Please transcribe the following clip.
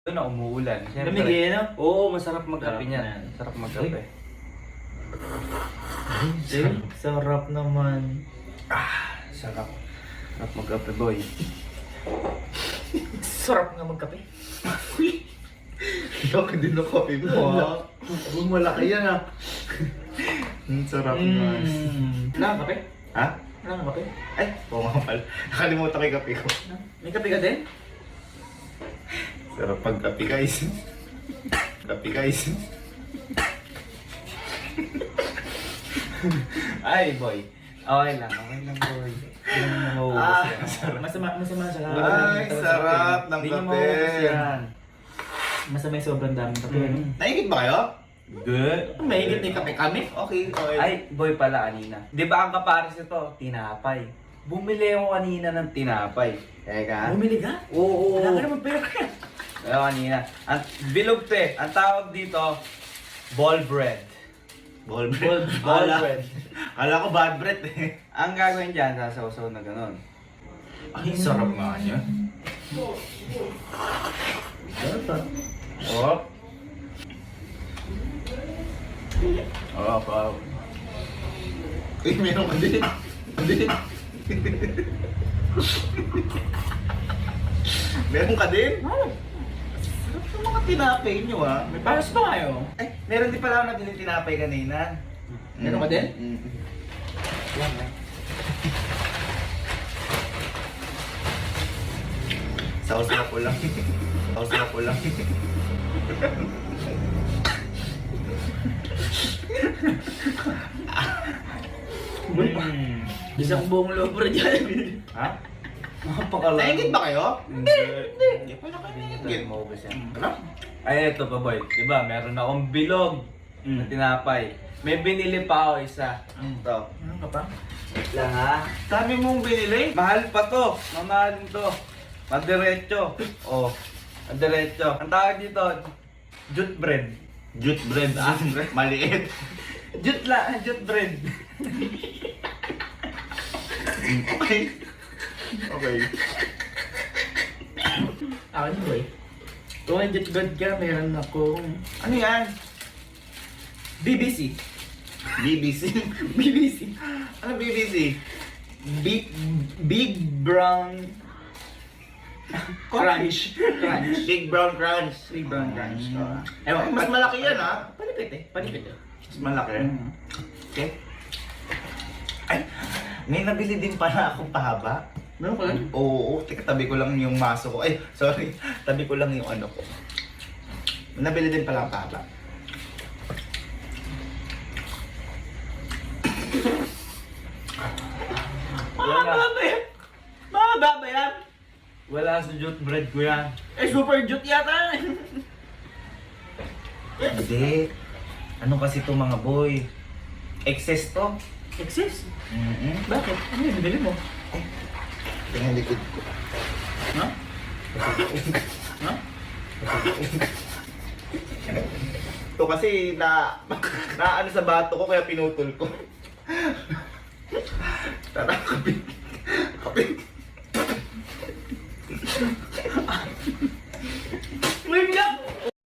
na umuulan. Lamig no? Oo, masarap magkape Sarap niyan. na. Sarap magkape. Sarap naman. Sarap. Sarap magkape, boy. Sarap nga magkape. Laki din ang kape mo ha. Kung malaki yan ha. Ang sarap guys. Wala kang kape? Ha? Wala kang kape? Ay, oo nga pala. Nakalimutan ko yung kape ko. May kape ka din? Sarap pag kape guys. Kape guys. Ay, boy. Okay lang, boy. Hindi naman na maubos yan. Masama sa Ay, sarap ng Hindi niyo kape. maubos yan. Masama yung sobrang daming kape. Naigit ba kayo? Good. May higit na yung kape kami. Okay, okay. Ay, boy pala kanina. Di ba ang kapares ito? Tinapay. Bumili ako kanina ng tinapay. Teka. Bumili ka? Oo. Wala ka naman pera ka. Ayaw kanina. Ang bilog te. Ang tawag dito, ball bread. Ball bread. Ball bread. Kala ko bad bread eh. Ang gagawin dyan, sasaw-saw na ganun. Ay, sarap nga niya. Oh. Oh, wow. Uy, meron ka din. Din. Meron ka din? Sarap ng mga tinapay nyo ha. May paras pa kayo? Ay, meron din pala ako nabili tinapay kanina. Meron ka din? Yan na. Sausaw ko lang. Sausaw ko lang. Isang buong lobra dyan. Ha? Napakala. Naingit ba kayo? Hindi. Hindi pa na kayo Hindi naingit. maubos yan. Ano? Ay, ito pa boy. Diba, meron akong bilog na tinapay. May binili pa ako isa. Ito. Ano ka pa? Wait lang ha. Dami mong binili. Mahal pa to. Mamahalin to. Madiretso. Oh. Madiretso. Ang tawag dito, jute bread. Jute bread. Ah, maliit. Jute la, jute bread. Okay. Okay. Ako ni boy. Kung ang jet god ka, meron akong Ano yan? BBC. BBC. BBC. Ano BBC? Big brown crunch. Crunch. Big Brown Crunch. Big brown crunch. Ewan, mas malaki yan ha. Palipit eh. Palipit eh. Mas malaki. Okay. Ay, may nabili din pala akong pahaba. Meron ka lang? Oo, teka, tabi ko lang yung maso ko. Ay, sorry. Tabi ko lang yung ano ko. Nabili din pala ang pahaba. Mahaba ba yan? Mahaba ba yan? Wala sa jute bread ko yan. Eh, super jute yata. Hindi. Ano kasi to mga boy? Excess to. Exist? Mm-hmm. Bakit? Ano yung binili mo? Tingnan likod ko. Ha? Ha? Ito kasi na ano sa bato ko kaya pinutol ko. Tara, kapit. Kapit.